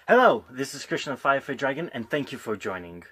Hello, this is Christian of FireFeDragon, and thank you for joining.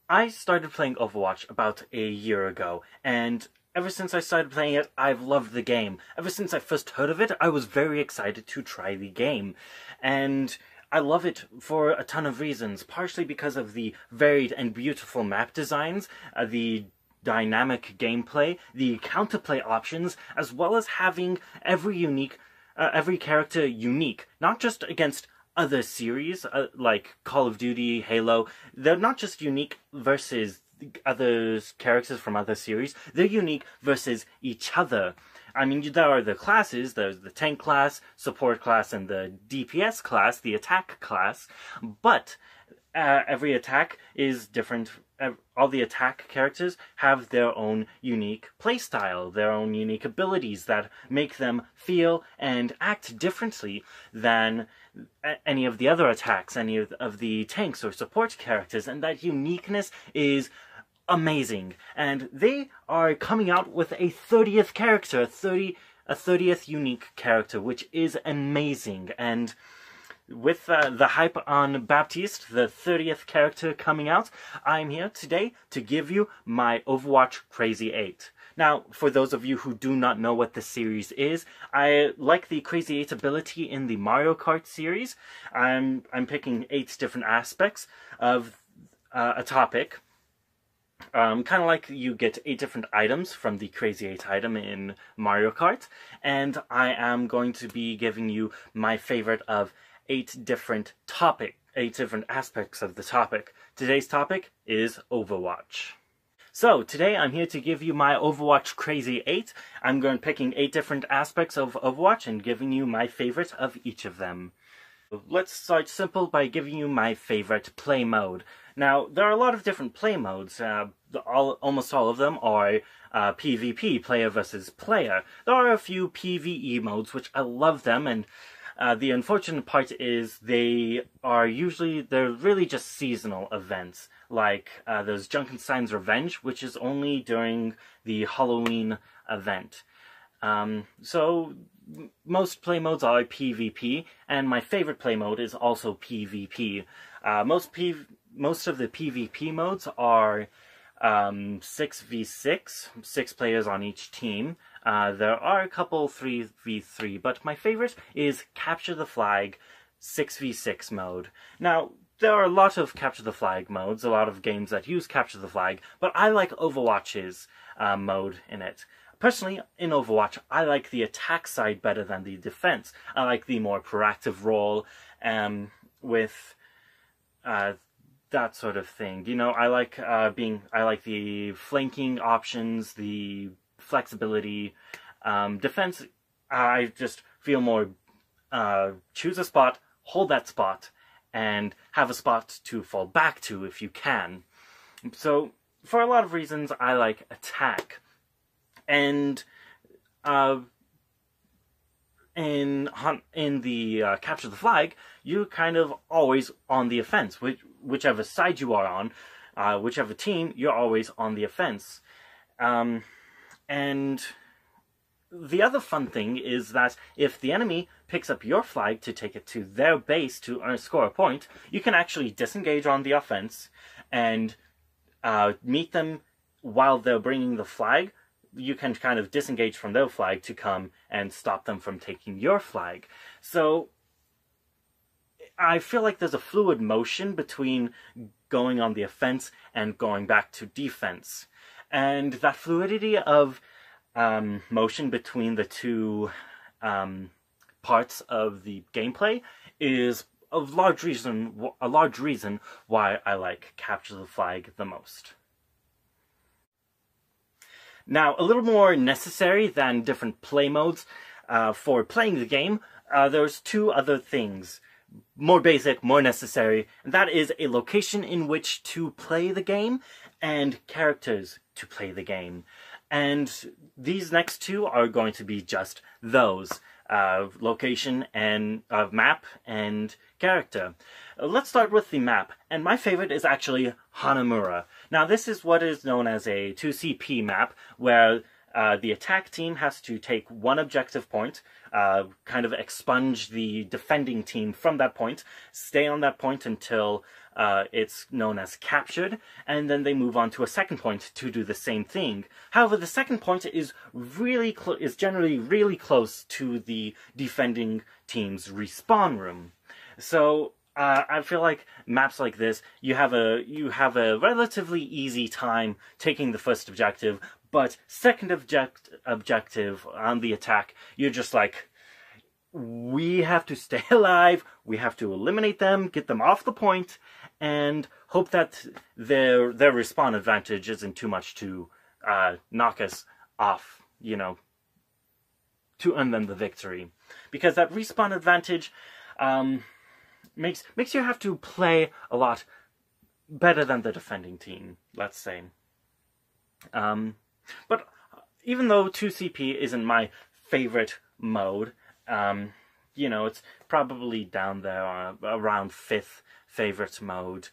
I started playing Overwatch about a year ago, and ever since I started playing it, I've loved the game. Ever since I first heard of it, I was very excited to try the game. And I love it for a ton of reasons, partially because of the varied and beautiful map designs, the dynamic gameplay, the counterplay options, as well as having every character unique, not just against other series, like Call of Duty, Halo. They're not just unique versus other characters from other series, they're unique versus each other. I mean, there are the classes, there's the tank class, support class, and the DPS class, the attack class, but every attack is different. All the attack characters have their own unique playstyle, their own unique abilities that make them feel and act differently than any of the other attacks, any of the tanks or support characters, and that uniqueness is amazing. And they are coming out with a 30th character, a 30th unique character, which is amazing. And with the hype on Baptiste, the 30th character coming out, I'm here today to give you my Overwatch Crazy 8. Now, for those of you who do not know what the series is, I like the Crazy 8 ability in the Mario Kart series. I'm picking 8 different aspects of a topic. Kind of like you get 8 different items from the Crazy 8 item in Mario Kart, and I am going to be giving you my favorite of 8 different aspects of the topic. Today's topic is Overwatch. So, today I'm here to give you my Overwatch Crazy 8. I'm going picking 8 different aspects of Overwatch and giving you my favorite of each of them. Let's start simple by giving you my favorite play mode. Now, there are a lot of different play modes. Almost all of them are PvP, player versus player. There are a few PvE modes, which I love them, and the unfortunate part is they're really just seasonal events. Like, there's Junkenstein's Revenge, which is only during the Halloween event. So, most play modes are PvP, and my favorite play mode is also PvP. Most of the PvP modes are 6v6, 6 players on each team. There are a couple 3v3, but my favorite is Capture the Flag 6v6 mode. Now, there are a lot of Capture the Flag modes, a lot of games that use Capture the Flag, but I like Overwatch's mode in it. Personally, in Overwatch, I like the attack side better than the defense. I like the more proactive role with that sort of thing. You know, I like the flanking options, the flexibility. Defense, I just feel more choose a spot, hold that spot, and have a spot to fall back to if you can. So, for a lot of reasons, I like attack. And in the Capture the Flag, you're kind of always on the offense. Whichever side you are on, whichever team, you're always on the offense. And the other fun thing is that if the enemy picks up your flag to take it to their base to score a point, you can actually disengage on the offense and meet them while they're bringing the flag. You can kind of disengage from their flag to come and stop them from taking your flag. So, I feel like there's a fluid motion between going on the offense and going back to defense. And that fluidity of motion between the two parts of the gameplay is a large reason why I like Capture the Flag the most. Now, a little more necessary than different play modes for playing the game, there's 2 other things. More basic, more necessary, and that is a location in which to play the game and characters to play the game. And these next 2 are going to be just those. Location and map and character. Let's start with the map, and my favorite is actually Hanamura. Now, this is what is known as a 2CP map, where The attack team has to take one objective point, kind of expunge the defending team from that point, stay on that point until it's known as captured, and then they move on to a second point to do the same thing. However, the second point is generally really close to the defending team's respawn room. So I feel like maps like this, you have a relatively easy time taking the first objective, but second objective on the attack, you're just like, we have to stay alive, we have to eliminate them, get them off the point, and hope that their respawn advantage isn't too much to knock us off, you know, to earn them the victory. Because that respawn advantage makes you have to play a lot better than the defending team, let's say. But even though 2CP isn't my favorite mode, you know, it's probably down there around 5th favorite mode.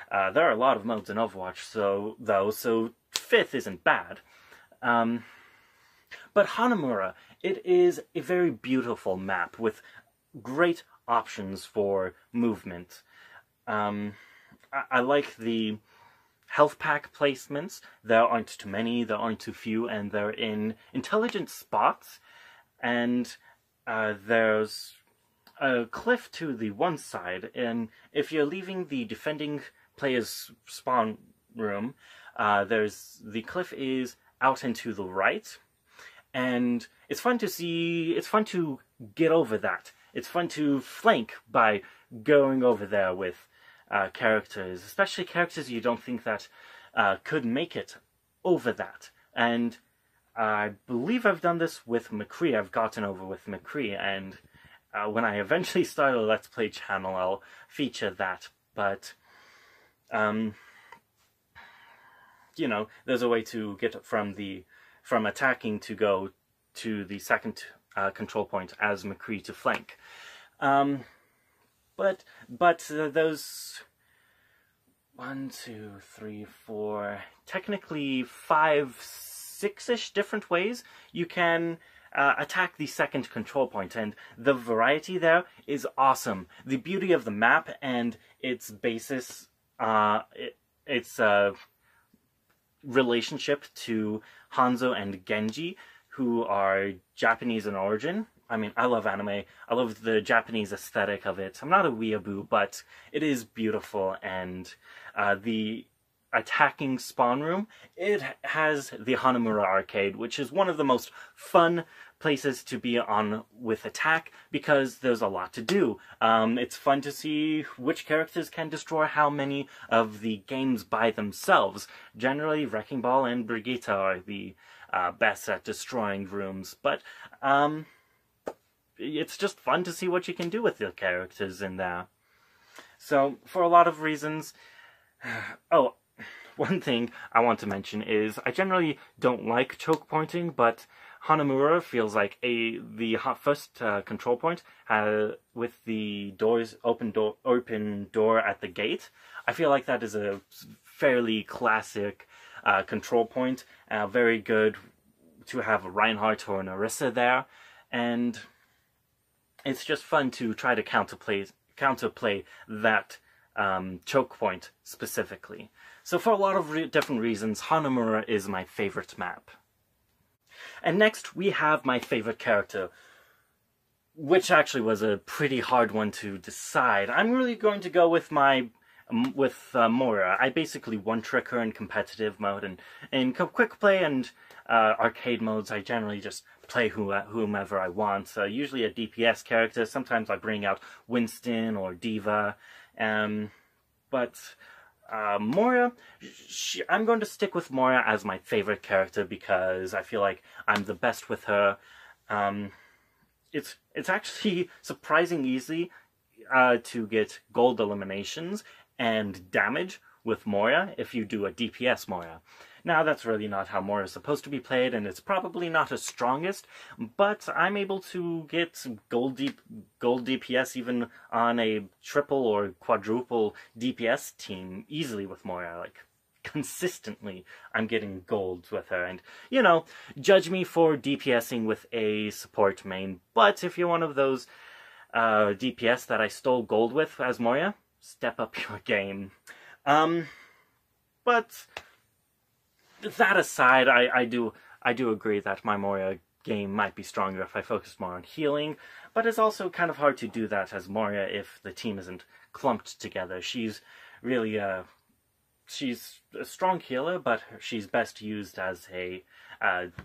There are a lot of modes in Overwatch, so 5th isn't bad. But Hanamura, it is a very beautiful map with great options for movement. I like the health pack placements. There aren't too many, there aren't too few, and they're in intelligent spots. And there's a cliff to the one side, and if you're leaving the defending player's spawn room, the cliff is out and to the right, and it's fun to get over that. It's fun to flank by going over there with characters, especially characters you don't think that could make it over that. And I believe I've done this with McCree. I've gotten over with McCree, and when I eventually start a Let's Play channel, I'll feature that. But, you know, there's a way to get from attacking to go to the second control point as McCree to flank. But those 1, 2, 3, 4, technically 5, 6-ish different ways you can attack the second control point, and the variety there is awesome. The beauty of the map and its basis, its relationship to Hanzo and Genji, who are Japanese in origin. I mean, I love anime. I love the Japanese aesthetic of it. I'm not a weeaboo, but it is beautiful, and the attacking spawn room, it has the Hanamura arcade, which is one of the most fun places to be on with attack, because there's a lot to do. It's fun to see which characters can destroy how many of the games by themselves. Generally, Wrecking Ball and Brigitte are the best at destroying rooms, but it's just fun to see what you can do with the characters in there. So, for a lot of reasons... Oh, one thing I want to mention is I generally don't like choke pointing, but Hanamura feels like the first control point with the open door at the gate. I feel like that is a fairly classic control point. Very good to have a Reinhardt or an Orisa there, and it's just fun to try to counterplay that choke point specifically. So for a lot of different reasons, Hanamura is my favorite map. And next we have my favorite character, which actually was a pretty hard one to decide. I'm really going to go with Moira. I basically one-trick her in competitive mode, and in quick play and arcade modes I generally just play whomever I want. Usually a DPS character, sometimes I bring out Winston or d.va, but Moira, I'm going to stick with Moira as my favorite character because I feel like I'm the best with her. It's actually surprising easy to get gold eliminations and damage with Moira if you do a DPS Moira. Now, that's really not how Moira is supposed to be played, and it's probably not her strongest, but I'm able to get gold DPS even on a triple or quadruple DPS team easily with Moira. Like, consistently I'm getting golds with her. And, you know, judge me for DPSing with a support main, but if you're one of those DPS that I stole gold with as Moria, step up your game. But that aside, I do agree that my Moria game might be stronger if I focused more on healing, but it's also kind of hard to do that as Moria if the team isn't clumped together. She's really she's a strong healer, but she's best used as a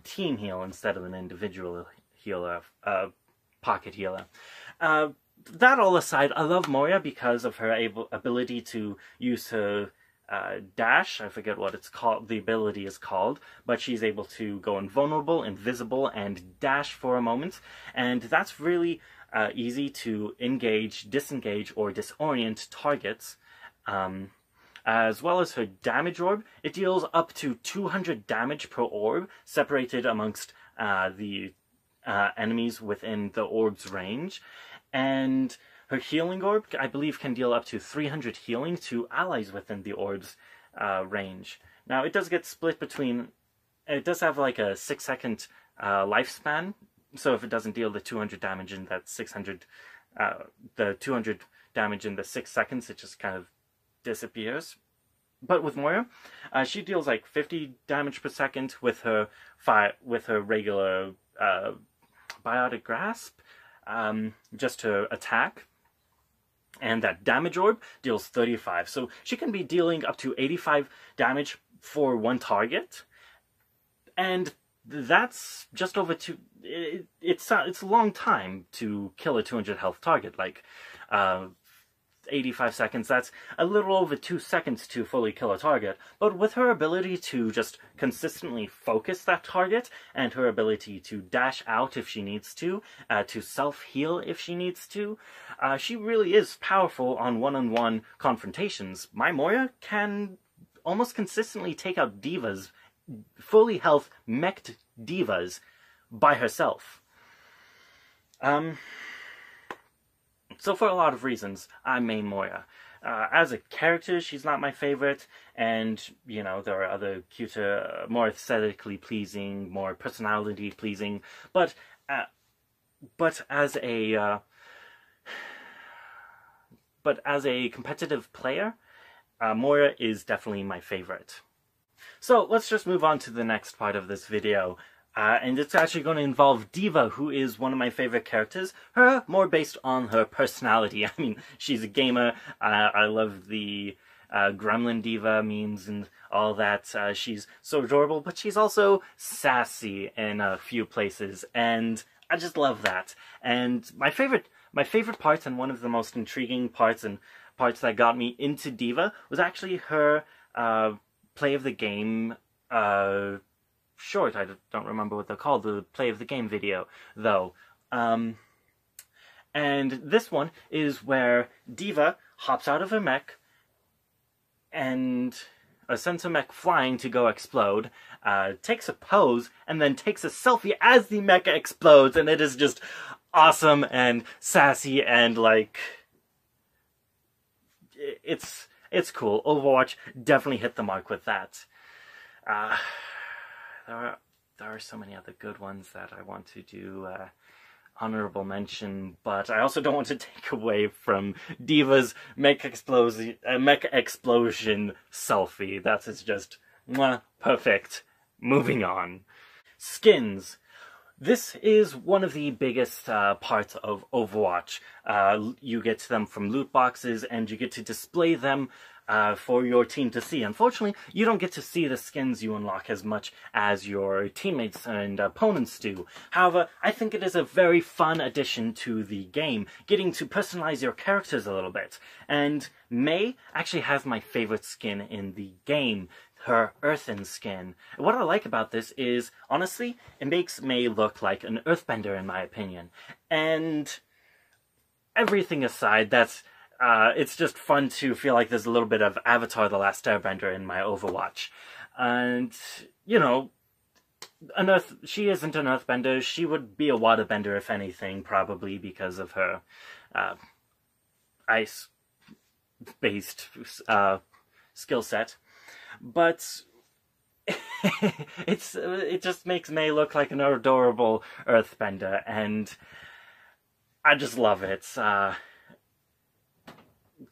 team heal instead of an individual healer, pocket healer. That all aside, I love Moria because of her ability to use her dash. I forget what it's called, the ability is called, but she's able to go invulnerable, invisible, and dash for a moment, and that's really easy to engage, disengage, or disorient targets. As well as her damage orb, it deals up to 200 damage per orb, separated amongst the enemies within the orb's range, and her healing orb, I believe, can deal up to 300 healing to allies within the orb's range. Now, it does get split between... It does have like a 6-second lifespan, so if it doesn't deal the 200 damage in that 600... the 200 damage in the 6 seconds, it just kind of disappears. But with Moira, she deals like 50 damage per second with her regular biotic grasp, just to attack. And that damage orb deals 35. So she can be dealing up to 85 damage for one target. And that's just over two... It's a long time to kill a 200 health target. Like, 85 seconds, that's a little over 2 seconds to fully kill a target, but with her ability to just consistently focus that target, and her ability to dash out if she needs to self-heal if she needs to, she really is powerful on one-on-one confrontations. My Moira can almost consistently take out divas, fully health mech'd divas, by herself. So for a lot of reasons, I main Moira. As a character, she's not my favorite, and, you know, there are other cuter, more aesthetically pleasing, more personality pleasing, but as a competitive player, Moira is definitely my favorite. So let's just move on to the next part of this video. And it's actually going to involve d.va, who is one of my favorite characters. Her more based on her personality. I mean, she's a gamer. I love the gremlin d.va memes and all that. She's so adorable, but she's also sassy in a few places, and I just love that. And my favorite parts, and one of the most intriguing parts and parts that got me into d.va, was actually her play of the game short. I don't remember what they're called, the play of the game video, though. And this one is where d.va hops out of her mech and sends her mech flying to go explode, takes a pose, and then takes a selfie as the mech explodes, and it is just awesome and sassy and, like, it's cool. Overwatch definitely hit the mark with that. There are so many other good ones that I want to do honorable mention, but I also don't want to take away from d.va's mech explosion selfie. That is just perfect. Moving on. Skins. This is one of the biggest parts of Overwatch. You get them from loot boxes, and you get to display them for your team to see. Unfortunately, you don't get to see the skins you unlock as much as your teammates and opponents do. However, I think it is a very fun addition to the game, getting to personalize your characters a little bit. And Mei actually has my favorite skin in the game, her Earthen skin. What I like about this is, honestly, it makes Mei look like an earthbender in my opinion. And everything aside, it's just fun to feel like there's a little bit of Avatar: The Last Airbender in my Overwatch. And, you know, she isn't an earthbender. She would be a waterbender, if anything, probably because of her ice-based skill set. but it just makes May look like an adorable earthbender, and I just love it.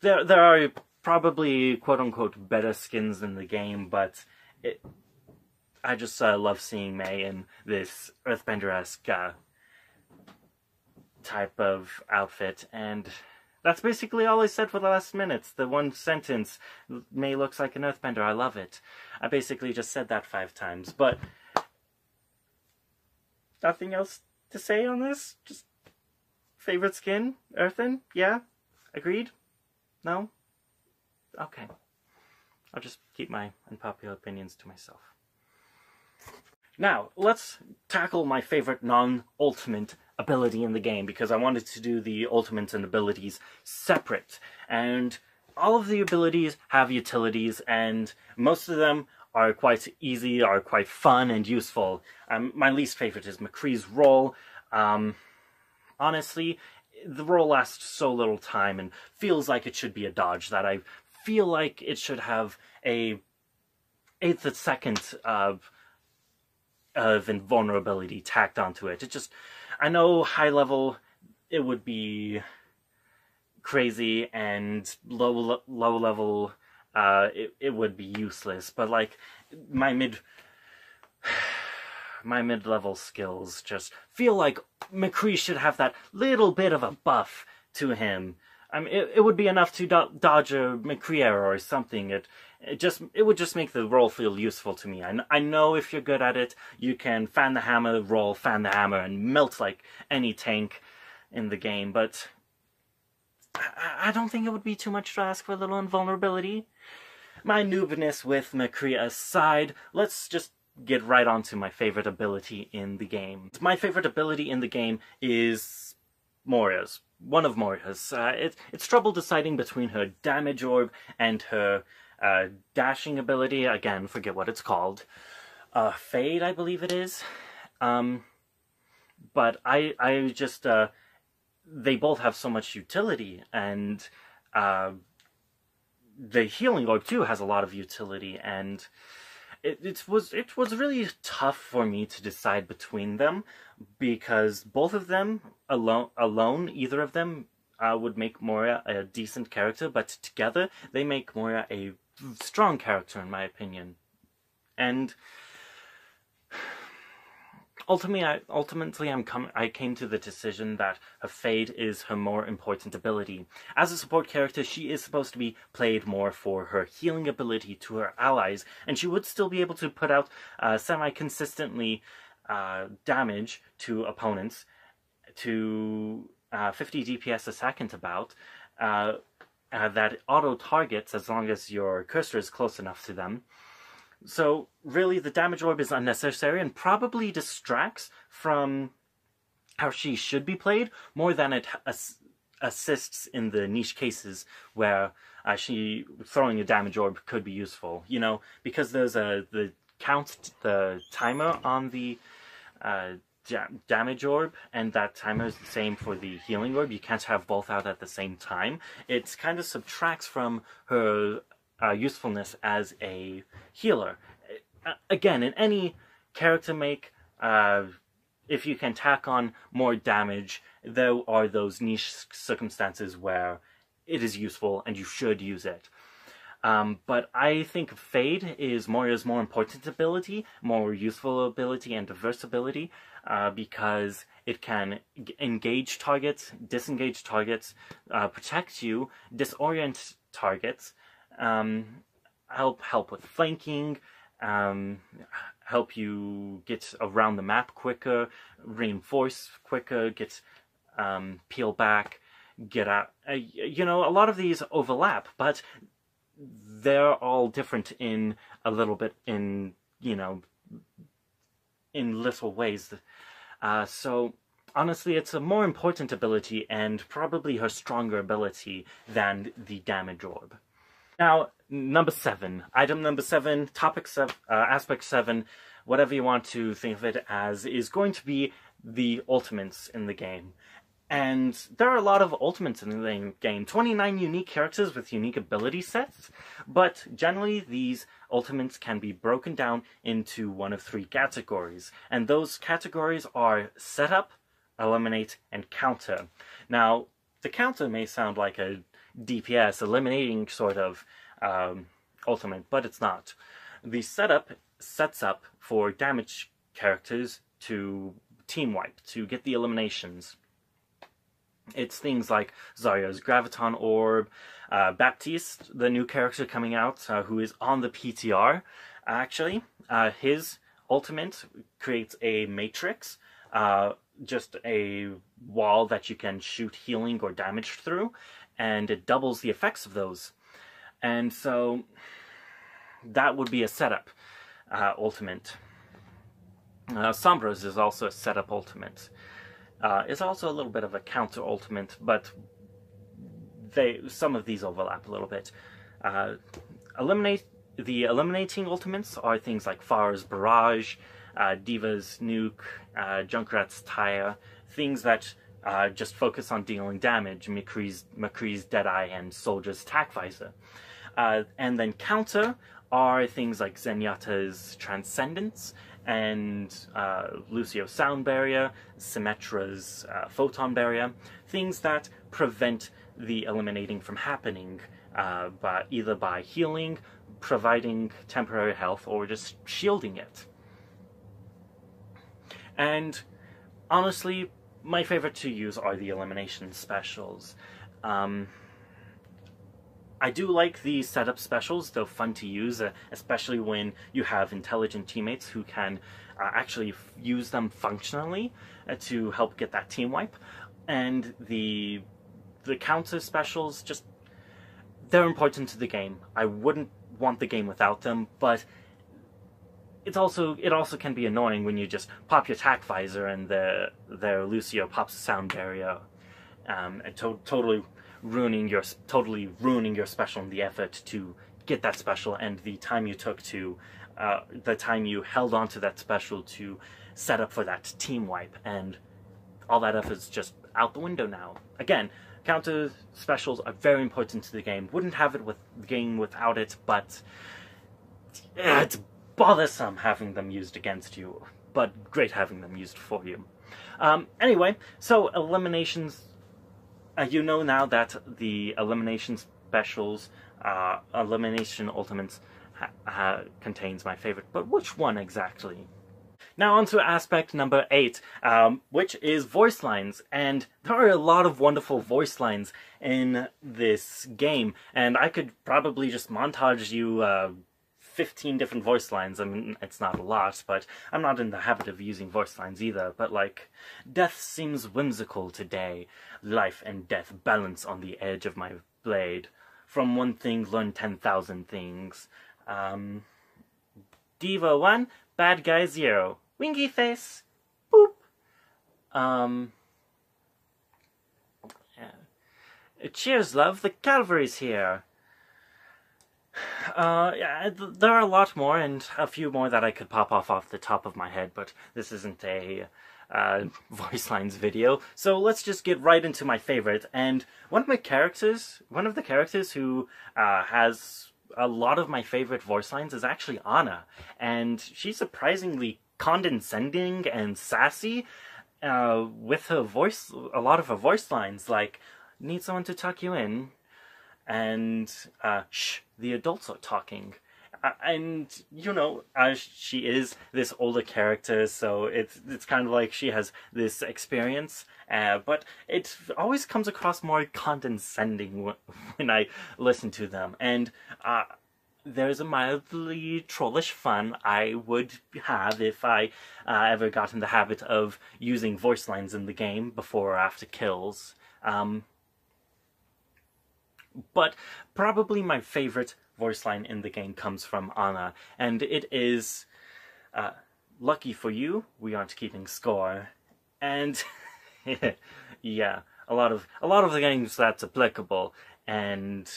There are probably quote-unquote better skins in the game, but I just love seeing May in this earthbender-esque type of outfit, and that's basically all I said for the last minutes. The one sentence, May looks like an earthbender, I love it. I basically just said that 5 times, but nothing else to say on this? Just favorite skin? Earthen? Yeah? Agreed? No? Okay. I'll just keep my unpopular opinions to myself. Now, let's tackle my favorite non-ultimate ability in the game, because I wanted to do the ultimates and abilities separate. And all of the abilities have utilities, and most of them are quite easy, are quite fun and useful. My least favorite is McCree's roll. Honestly, the roll lasts so little time and feels like it should be a dodge that I feel like it should have a eighth of second of invulnerability tacked onto it. It just, I know high level it would be crazy, and low level it would be useless, but like my mid-level skills just feel like McCree should have that little bit of a buff to him. I mean, it would be enough to dodge a McCree error or something. It would just make the roll feel useful to me. I know if you're good at it, you can fan the hammer, roll, fan the hammer, and melt like any tank in the game, but I don't think it would be too much to ask for a little invulnerability. My noobness with McCree aside, let's just get right on to my favorite ability in the game. My favorite ability in the game is Moria's. One of Moria's. It's trouble deciding between her damage orb and her dashing ability. Again, forget what it's called. Fade, I believe it is. But I just... they both have so much utility, and the healing orb too has a lot of utility, and it was really tough for me to decide between them, because both of them alone either of them would make Moria a decent character, but together they make Moria a strong character in my opinion. And ultimately, I came to the decision that her Fade is her more important ability. As a support character, she is supposed to be played more for her healing ability to her allies, and she would still be able to put out semi-consistently damage to opponents to 50 DPS a second about, that auto-targets as long as your cursor is close enough to them. So, really, the damage orb is unnecessary and probably distracts from how she should be played more than it assists in the niche cases where throwing a damage orb could be useful. You know, because there's the timer on the damage orb, and that timer is the same for the healing orb. You can't have both out at the same time. It kind of subtracts from her usefulness as a healer. Again, in any character make, if you can tack on more damage, there are those niche circumstances where it is useful and you should use it. But I think Fade is Moria's more important ability, more useful ability and diverse ability, because it can engage targets, disengage targets, protect you, disorient targets, help with flanking, help you get around the map quicker, reinforce quicker, get peel back, get out. You know, a lot of these overlap, but they're all different in a little bit in, you know, in little ways. So honestly, it's a more important ability and probably her stronger ability than the damage orb. Now, number 7. Item number 7, topic 7, aspect 7, whatever you want to think of it as, is going to be the ultimates in the game. And there are a lot of ultimates in the game, 29 unique characters with unique ability sets, but generally these ultimates can be broken down into one of three categories, and those categories are setup, eliminate, and counter. Now, the counter may sound like a DPS, eliminating sort of ultimate, but it's not. The setup sets up for damage characters to team wipe, to get the eliminations. It's things like Zarya's Graviton Orb, Baptiste, the new character coming out, who is on the PTR, actually. His ultimate creates a matrix, just a wall that you can shoot healing or damage through, and it doubles the effects of those. And so that would be a setup ultimate. Sombra's is also a setup ultimate. It's also a little bit of a counter ultimate, but some of these overlap a little bit. The eliminating ultimates are things like Farah's Barrage, d.va's Nuke, Junkrat's Tire, things that just focus on dealing damage, McCree's Deadeye, and Soldier's Attack Visor. And then counter are things like Zenyatta's Transcendence, and Lucio's Sound Barrier, Symmetra's Photon Barrier, things that prevent the eliminating from happening, either by healing, providing temporary health, or just shielding it. And honestly, my favorite to use are the elimination specials. I do like the setup specials, they're fun to use, especially when you have intelligent teammates who can actually use them functionally to help get that team wipe. And the counter specials, just, they're important to the game. I wouldn't want the game without them, but it also can be annoying when you just pop your attack visor and their Lucio pops a sound barrier, and totally ruining your special and the effort to get that special, and the time you took to the time you held on to that special to set up for that team wipe, and all that effort is just out the window now. Again, counter specials are very important to the game. Wouldn't have it with the game without it, but it's bothersome having them used against you, but great having them used for you. Anyway, so eliminations. You know now that the elimination specials, elimination ultimates, contains my favorite, but which one exactly? Now on to aspect number 8, which is voice lines, and there are a lot of wonderful voice lines in this game, and I could probably just montage you 15 different voice lines. I mean, it's not a lot, but I'm not in the habit of using voice lines either, but like, death seems whimsical today, life and death balance on the edge of my blade, from one thing learn 10,000 things, d.va 1, bad guy 0, winky face, boop, cheers love, the cavalry's here. Yeah, there are a lot more, and a few more that I could pop off the top of my head, but this isn't a voice lines video, so let's just get right into my favorite. And one of the characters who has a lot of my favorite voice lines is actually Anna, and she's surprisingly condescending and sassy with her voice. A lot of her voice lines, like, need someone to tuck you in, and shh, the adults are talking. And, you know, she is this older character, so it's kind of like she has this experience, but it always comes across more condescending when I listen to them. And there's a mildly trollish fun I would have if I ever got in the habit of using voice lines in the game before or after kills. But probably my favorite voice line in the game comes from Anna, and it is, lucky for you, we aren't keeping score. And yeah, a lot of the games that's applicable, and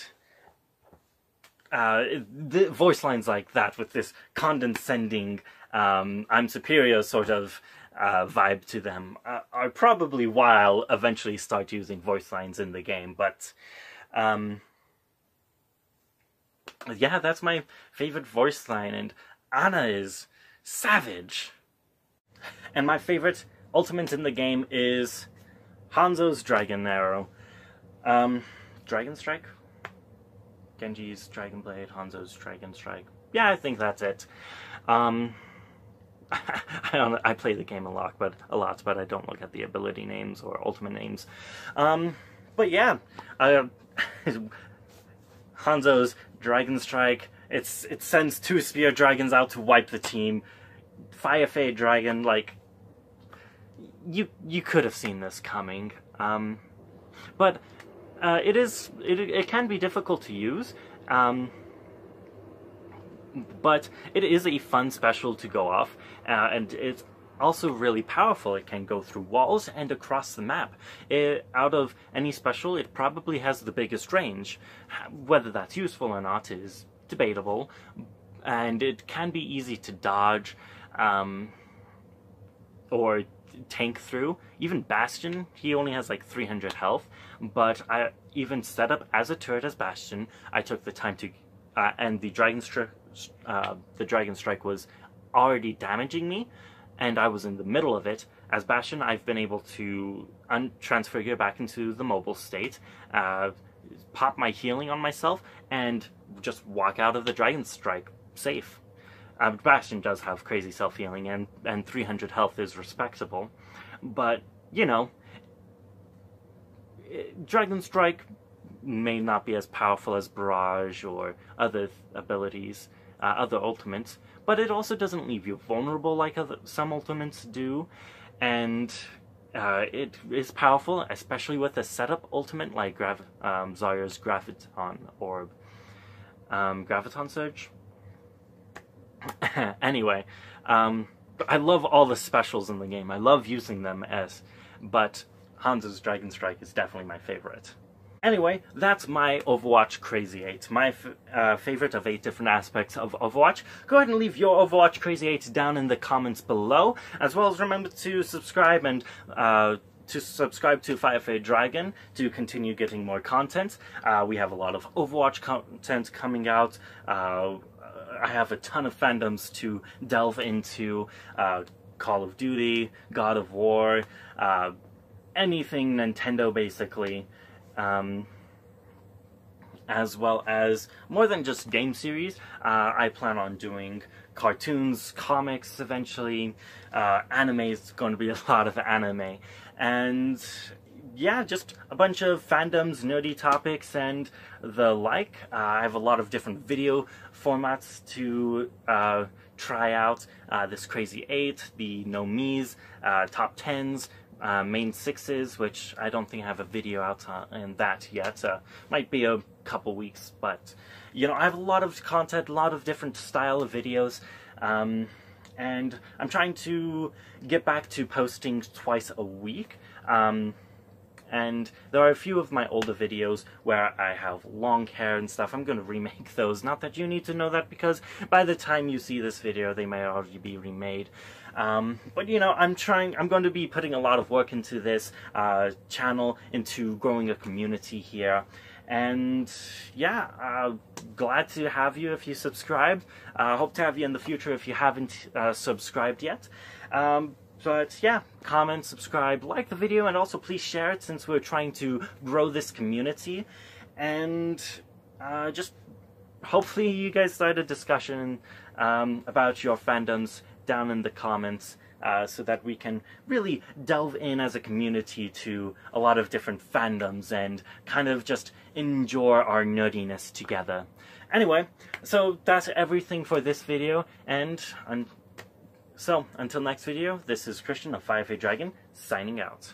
the voice lines like that with this condescending, I'm superior sort of vibe to them are probably why I'll eventually start using voice lines in the game. But yeah, that's my favorite voice line, and Anna is savage. And my favorite ultimate in the game is Hanzo's Dragon Arrow. Dragon Strike? Genji's Dragon Blade, Hanzo's Dragon Strike. Yeah, I think that's it. I play the game a lot, but I don't look at the ability names or ultimate names. But yeah, Hanzo's Dragon Strike. It sends 2 spear dragons out to wipe the team. FireFeDragon, like, you could have seen this coming. But it can be difficult to use. But it is a fun special to go off, and it's also really powerful. It can go through walls and across the map. Out of any special, it probably has the biggest range. Whether that's useful or not is debatable, and it can be easy to dodge or tank through. Even Bastion, he only has like 300 health, but I even set up as a turret as Bastion. I took the time to, and the Dragon Strike was already damaging me, and I was in the middle of it. As Bastion, I've been able to transfigure back into the mobile state, pop my healing on myself, and just walk out of the Dragon Strike safe. Bastion does have crazy self-healing, and 300 health is respectable. But, you know, Dragon Strike may not be as powerful as Barrage or other abilities, other ultimates, but it also doesn't leave you vulnerable like some ultimates do, and it is powerful, especially with a setup ultimate like Zarya's Graviton Orb. Graviton Surge? Anyway, I love all the specials in the game. I love using them but Hanzo's Dragon Strike is definitely my favorite. Anyway, that's my Overwatch Crazy 8, my favorite of 8 different aspects of Overwatch. Go ahead and leave your Overwatch Crazy 8 down in the comments below, as well as remember to subscribe and to FireFeDragon to continue getting more content. We have a lot of Overwatch content coming out. I have a ton of fandoms to delve into. Call of Duty, God of War, anything Nintendo basically. As well as more than just game series. I plan on doing cartoons, comics eventually. Anime is going to be a lot of anime. And yeah, just a bunch of fandoms, nerdy topics, and the like. I have a lot of different video formats to try out. This Crazy 8, the No Me's, Top 10s, main 6s, which I don't think I have a video out in that yet. Might be a couple weeks, but you know, I have a lot of content, a lot of different style of videos, and I'm trying to get back to posting twice a week. And there are a few of my older videos where I have long hair and stuff. I'm going to remake those. Not that you need to know that, because by the time you see this video, they may already be remade. But you know, I'm going to be putting a lot of work into this channel, into growing a community here. And yeah, glad to have you if you subscribed. Hope to have you in the future if you haven't subscribed yet. But yeah, comment, subscribe, like the video, and also please share it, since we're trying to grow this community. And just hopefully you guys start a discussion about your fandoms down in the comments, so that we can really delve in as a community to a lot of different fandoms and kind of just enjoy our nerdiness together. Anyway, so that's everything for this video, and so until next video, this is Christian of FireFeDragon signing out.